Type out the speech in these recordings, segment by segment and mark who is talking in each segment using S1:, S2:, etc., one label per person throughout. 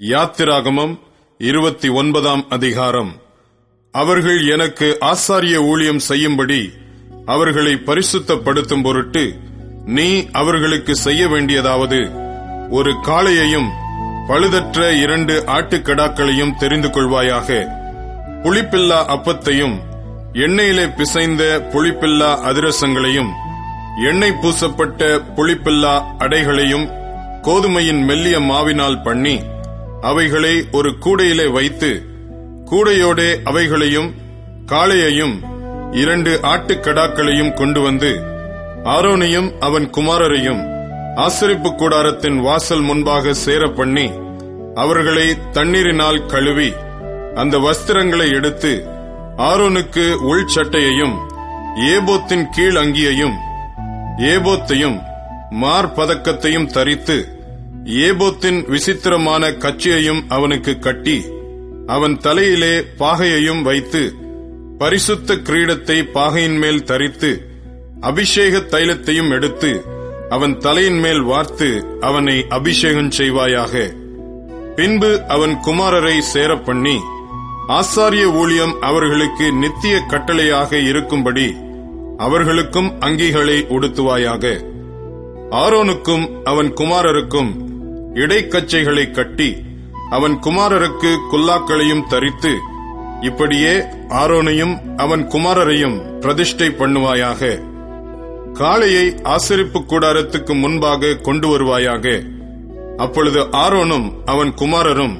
S1: யாத்திராகமம் 29 அதிகாரம். அவர்கள் எனக்கு ஆசாரிய ஊழியம் செய்யும்படி அவர்களை பரிசுத்தப்படுத்தும் பொருட்டு நீ அவர்களுக்கு செய்ய வேண்டியதாவது, ஒரு காளையையும் பழுதற்ற 2 ஆட்டுக்கடாக்களையும் தெரிந்து கொள்வாயாக. புளிப்பில்லா அப்பத்தையும் எண்ணெயிலே பிசைந்த புளிப்பில்லா அதிரசங்களையும் எண்ணெய் பூசப்பட்ட புளிப்பில்லா அடைகளையும் கோதுமையின் மெல்லிய மாவினால் பண்ணி அவைகளை ஒரு கூடையிலே வைத்து, கூடையோடே அவைகளையும் காளையையும் 2 ஆட்டுக்கடாக்களையும் கொண்டு வந்து ஆரோனையும் அவன் குமாரரையும் ஆசரிப்பு கூடாரத்தின் வாசல் முன்பாக சேர பண்ணி அவர்களை தண்ணீரினால் கழுவி அந்த வஸ்திரங்களை எடுத்து ஆரோனுக்கு உள் சட்டையையும் ஏபோத்தின் கீழ் அங்கியையும் ஏபோத்தையும் மார்பதக்கத்தையும் தரித்து ஏபோத்தின் விசித்திரமான கச்சையையும் அவனுக்கு கட்டி அவன் தலையிலே பாகையையும் வைத்து பரிசுத்த கிரீடத்தை பாகையின் மேல் தரித்து அபிஷேக தைலத்தையும் எடுத்து அவன் தலையின் மேல் வார்த்து அவனை அபிஷேகம் செய்வாயாக. பின்பு அவன் குமாரரை சேர பண்ணி ஆசாரிய ஊழியம் அவர்களுக்கு நித்திய கட்டளையாக இருக்கும்படி அவர்களுக்கும் அங்கிகளை உடுத்துவாயாக. ஆரோனுக்கும் அவன் குமாரருக்கும் இடைக்கச்சைகளை கட்டி அவன் குமாரருக்கு குல்லாக்களையும் தரித்து இப்படியே ஆரோனையும் அவன் குமாரரையும் பிரதிஷ்டை பண்ணுவாயாக. காளையை ஆசரிப்பு கூடாரத்துக்கு முன்பாக கொண்டு வருவாயாக. அப்பொழுது ஆரோனும் அவன் குமாரரும்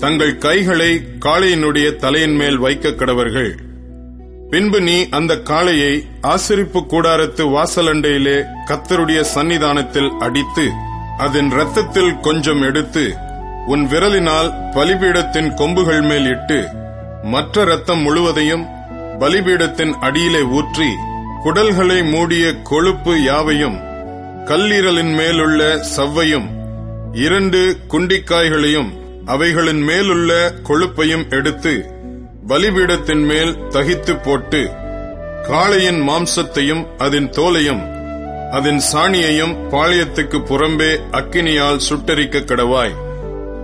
S1: தங்கள் கைகளை காளையினுடைய தலையின் மேல் வைக்க கடவர்கள். பின்பு நீ அந்த காளையை ஆசரிப்பு கூடாரத்து வாசலண்டையிலே கர்த்தருடைய சன்னிதானத்தில் அடித்து அதன் இரத்தத்தில் கொஞ்சம் எடுத்து உன் விரலினால் பலிபீடத்தின் கொம்புகள் மேல் இட்டு மற்ற இரத்தம் முழுவதையும் பலிபீடத்தின் அடியிலே ஊற்றி குடல்களை மூடிய கொழுப்பு யாவையும் கல்லீரலின் மேலுள்ள சவ்வையும் 2 குண்டிக்காய்களையும் அவைகளின் மேலுள்ள கொழுப்பையும் எடுத்து பலிபீடத்தின் மேல் தகித்து போட்டு காளையின் மாம்சத்தையும் அதன் தோலையும் அதன் சாணியையும் பாளையத்துக்கு புறம்பே அக்கினியால் சுட்டரிக்க கடவாய்.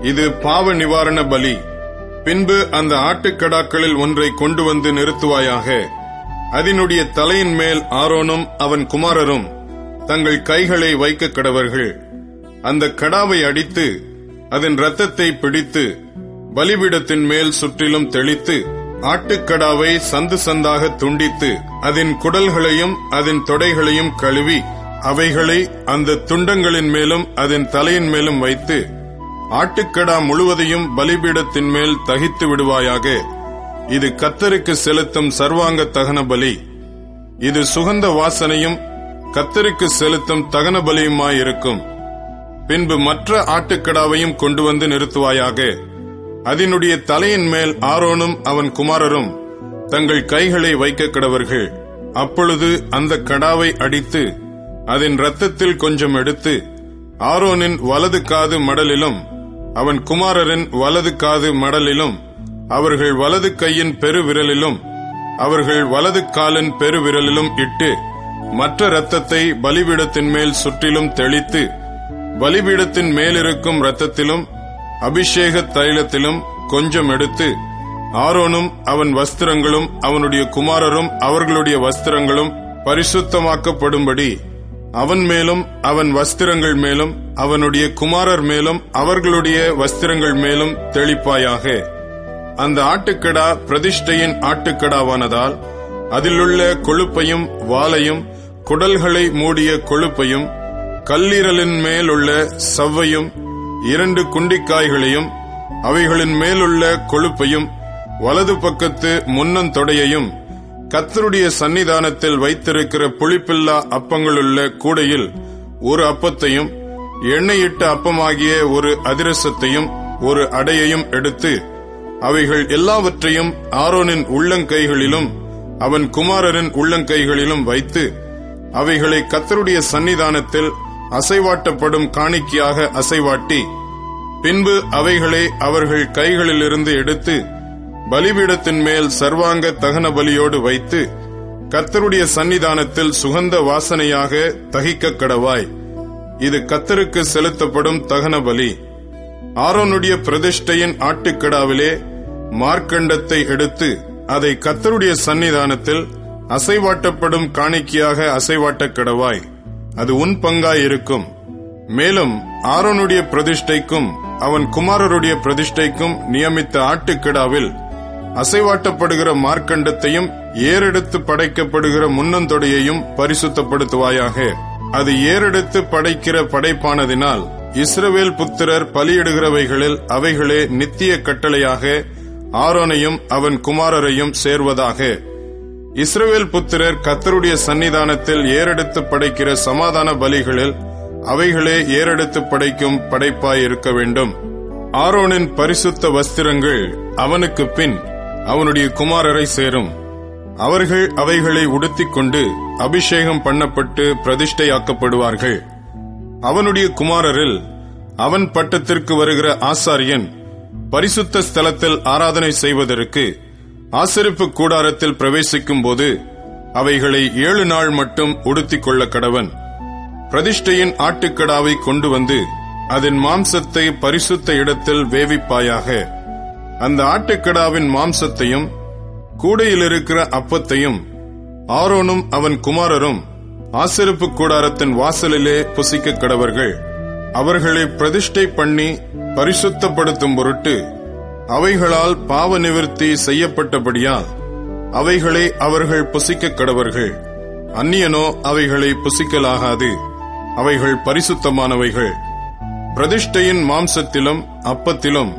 S1: இது பாவ நிவாரண பலி. பின்பு அந்த ஆட்டுக்கடாக்களில் ஒன்றை கொண்டு வந்து நிறுத்துவாயாக. அதனுடைய தலையின் மேல் ஆரோனும் அவன் குமாரரும் தங்கள் கைகளை வைக்க கடவர்கள். அந்த கடாவை அடித்து அதன் இரத்தத்தை பிடித்து பலிபீடத்தின் மேல் சுற்றிலும் தெளித்து ஆட்டுக்கடாவை சந்து சந்தாக துண்டித்து அதன் குடல்களையும் அதன் தொடைகளையும் கழுவி அவைகளை அந்த துண்டங்களின் மேலும் அதன் தலையின் மேலும் வைத்து ஆட்டுக்கடா முழுவதையும் பலிபீடத்தின் மேல் தகித்து விடுவாயாக. இது கர்த்தருக்கு செலுத்தும் சர்வாங்க தகன பலி. இது சுகந்த வாசனையும் கர்த்தருக்கு செலுத்தும் தகன பலியுமாயிருக்கும். பின்பு மற்ற ஆட்டுக்கடாவையும் கொண்டு வந்து நிறுத்துவாயாக. அதனுடைய தலையின் மேல் ஆரோனும் அவன் குமாரரும் தங்கள் கைகளை வைக்க கடவர்கள். அப்பொழுது அந்த கடாவை அடித்து அதன் இரத்தத்தில் கொஞ்சம் எடுத்து ஆரோனின் வலது காது மடலிலும் அவன் குமாரரின் வலது காது மடலிலும் அவர்கள் வலது கையின் பெருவிரலிலும் அவர்கள் வலது காலின் பெருவிரலிலும் இட்டு மற்ற இரத்தத்தை பலிபீடத்தின் மேல் சுற்றிலும் தெளித்து பலிபீடத்தின் மேலிருக்கும் இரத்தத்திலும் அபிஷேக தைலத்திலும் கொஞ்சம் எடுத்து ஆரோனும் அவன் வஸ்திரங்களும் அவனுடைய குமாரரும் அவர்களுடைய வஸ்திரங்களும் பரிசுத்தமாக்கப்படும்படி அவன் மேலும் அவன் வஸ்திரங்கள் மேலும் அவனுடைய குமாரர் மேலும் அவர்களுடைய வஸ்திரங்கள் மேலும் தெளிப்பாயாக. அந்த ஆட்டுக்கடா பிரதிஷ்டையின் ஆட்டுக்கடாவானதால் அதிலுள்ள கொழுப்பையும் வாலையும் குடல்களை மூடிய கொழுப்பையும் கல்லீரலின் மேலுள்ள சவ்வையும் 2 குண்டிக்காய்களையும் அவைகளின் மேலுள்ள கொழுப்பையும் வலது பக்கத்து முன்னந்தொடையையும் கர்த்தருடைய சன்னிதானத்தில் வைத்திருக்கிற புளிப்பில்லா அப்பங்களுள்ள கூடையில் ஒரு அப்பத்தையும் எண்ணெயிட்ட அப்பமாகிய ஒரு அதிரசத்தையும் ஒரு அடையையும் எடுத்து அவைகள் எல்லாவற்றையும் ஆரோனின் உள்ளங்கைகளிலும் அவன் குமாரரின் உள்ளங்கைகளிலும் வைத்து அவைகளை கர்த்தருடைய சன்னிதானத்தில் அசைவாட்டப்படும் காணிக்கையாக அசைவாட்டி பின்பு அவைகளை அவர்கள் கைகளிலிருந்து எடுத்து பலிபீடத்தின் மேல் சர்வாங்க தகன பலியோடு வைத்து கர்த்தருடைய சன்னிதானத்தில் சுகந்த வாசனையாக தகிக்க கடவாய். இது கர்த்தருக்கு செலுத்தப்படும் தகன பலி. ஆரோனுடைய பிரதிஷ்டையின் ஆட்டுக்கடாவிலே மார்க்கண்டத்தை எடுத்து அதை கர்த்தருடைய சன்னிதானத்தில் அசைவாட்டப்படும் காணிக்கையாக அசைவாட்டக் கடவாய். அது உன் பங்காயிருக்கும். மேலும் ஆரோனுடைய பிரதிஷ்டைக்கும் அவன் குமாரருடைய பிரதிஷ்டைக்கும் நியமித்த ஆட்டுக்கிடாவில் அசைவாட்டப்படுகிற மார்க்கண்டத்தையும் ஏறெடுத்து படைக்கப்படுகிற முன்னந்தொடையையும் பரிசுத்தப்படுத்துவாயாக. அது ஏறெடுத்து படைக்கிற படைப்பானதினால் இஸ்ரவேல் புத்திரர் பலியிடுகிறவைகளில் அவைகளே நித்திய கட்டளையாக ஆரோனையும் அவன் குமாரரையும் சேர்வதாக. இஸ்ரவேல் புத்திரர் கர்த்தருடைய சன்னிதானத்தில் ஏறெடுத்து படைக்கிற சமாதான பலிகளில் அவைகளே ஏறெடுத்து படைக்கும் படைப்பாயிருக்க வேண்டும். ஆரோனின் பரிசுத்த வஸ்திரங்கள் அவனுக்கு பின் அவனுடைய குமாரரை சேரும். அவர்கள் அவைகளை உடுத்திக் கொண்டு அபிஷேகம் பண்ணப்பட்டு பிரதிஷ்டையாக்கப்படுவார்கள். அவனுடைய குமாரரில் அவன் பட்டத்திற்கு வருகிற ஆசாரியன் பரிசுத்த ஸ்தலத்தில் ஆராதனை செய்வதற்கு ஆசரிப்பு கூடாரத்தில் பிரவேசிக்கும் போது அவைகளை 7 நாள் மட்டும் உடுத்திக் கொள்ள கடவன். பிரதிஷ்டையின் ஆட்டுக்கடாவை கொண்டு வந்து அதன் மாம்சத்தை பரிசுத்த இடத்தில் வேவிப்பாயாக. அந்த ஆட்டுக்கடாவின் மாம்சத்தையும் கூடையில் இருக்கிற அப்பத்தையும் ஆரோனும் அவன் குமாரரும் ஆசரிப்பு கூடாரத்தின் வாசலிலே புசிக்க கடவர்கள். அவர்களை பிரதிஷ்டை பண்ணி பரிசுத்தப்படுத்தும் பொருட்டு அவைகளால் பாவ நிவர்த்தி செய்யப்பட்டபடியால் அவைகளை அவர்கள் புசிக்க கடவர்கள். அந்நியனோ அவைகளை புசிக்கலாகாது. அவைகள் பரிசுத்தமானவைகள். பிரதிஷ்டையின் மாம்சத்திலும் அப்பத்திலும்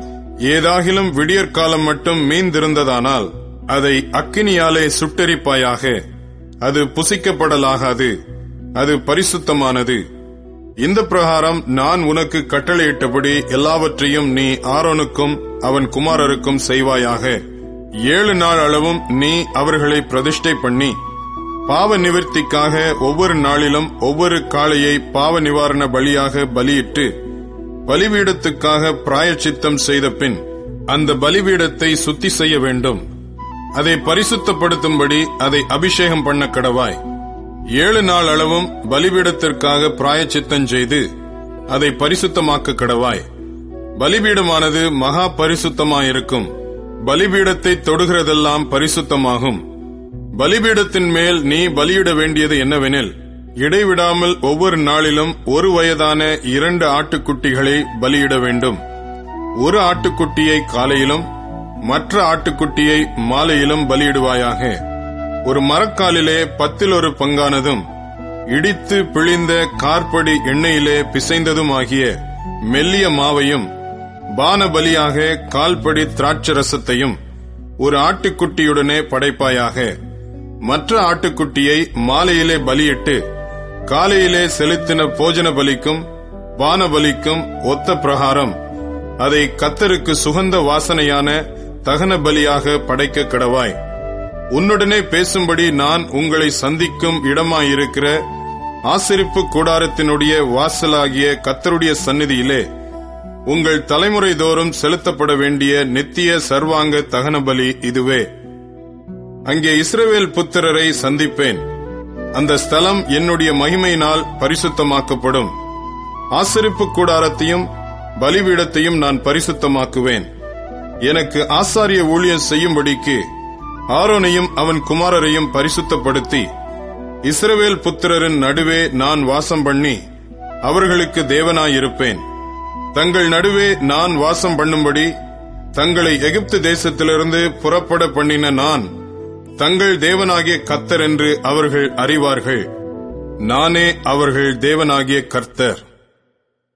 S1: ஏதாகிலும் விடியற்காலம் மட்டும் மீந்திருந்ததானால் அதை அக்கினியாலே சுட்டெரிப்பாயாக. அது புசிக்கப்படலாகாது. அது பரிசுத்தமானது. இந்த பிரகாரம் நான் உனக்கு கட்டளையிட்டபடி எல்லாவற்றையும் நீ ஆரோனுக்கும் அவன் குமாரருக்கும் செய்வாயாக. 7 நாள் அளவும் நீ அவர்களை பிரதிஷ்டை பண்ணி பாவ நிவர்த்திக்காக ஒவ்வொரு நாளிலும் ஒவ்வொரு காளையை பாவ நிவாரண பலியாக பலியிட்டு பலிபீடத்துக்காக பிராயச்சித்தம் செய்த பின் அந்த பலிபீடத்தை சுத்தி செய்ய வேண்டும். அதை பரிசுத்தப்படுத்தும்படி அதை அபிஷேகம் பண்ண கடவாய். 7 நாள் அளவும் பலிபீடத்திற்காக பிராயச்சித்தம் செய்து அதை பரிசுத்தமாக்க கடவாய். பலிபீடமானது மகா பரிசுத்தமாயிருக்கும். பலிபீடத்தை தொடுகிறதெல்லாம் பரிசுத்தமாகும். பலிபீடத்தின் மேல் நீ பலியிட வேண்டியது என்னவெனில், இடைவிடாமல் ஒவ்வொரு நாளிலும் 1 வயதான 2 ஆட்டுக்குட்டிகளை பலியிட வேண்டும். ஒரு ஆட்டுக்குட்டியை காலையிலும் மற்ற ஆட்டுக்குட்டியை மாலையிலும் பலியிடுவாயாக. ஒரு மரக்காலிலே 10 பங்கானதும் இடித்து பிழிந்த கார்படி எண்ணெயிலே பிசைந்ததும் ஆகிய மெல்லிய மாவையும் பான பலியாக 1/4 படி திராட்சரசத்தையும் ஒரு ஆட்டுக்குட்டியுடனே படைப்பாயாக. மற்ற ஆட்டுக்குட்டியை மாலையிலே பலியிட்டு காலையிலே செலுத்தின போஜன பலிக்கும் பான பலிக்கும் ஒத்த பிரகாரம் அதை கர்த்தருக்கு சுகந்த வாசனையான தகன பலியாக படைக்க கடவாய். உன்னுடனே பேசும்படி நான் உங்களை சந்திக்கும் இடமாயிருக்கிற ஆசரிப்பு கூடாரத்தினுடைய வாசலாகிய கர்த்தருடைய சந்நிதியிலே உங்கள் தலைமுறை தோறும் செலுத்தப்பட வேண்டிய நித்திய சர்வாங்க தகன பலி இதுவே. அங்கே இஸ்ரவேல் புத்திரரை சந்திப்பேன். அந்த ஸ்தலம் என்னுடைய மகிமையினால் பரிசுத்தமாக்கப்படும். ஆசரிப்பு கூடாரத்தையும் பலிபீடத்தையும் நான் பரிசுத்தமாக்குவேன். எனக்கு ஆசாரிய ஊழியம் செய்யும்படிக்கு ஆரோனையும் அவன் குமாரரையும் பரிசுத்தப்படுத்தி இஸ்ரவேல் புத்திரரின் நடுவே நான் வாசம் பண்ணி அவர்களுக்கு தேவனாயிருப்பேன். தங்கள் நடுவே நான் வாசம் பண்ணும்படி தங்களை எகிப்து தேசத்திலிருந்து புறப்பட பண்ணின நான் தங்கள் தேவனாகிய கர்த்தர் என்று அவர்கள் அறிவார்கள். நானே அவர்கள் தேவனாகிய கர்த்தர்.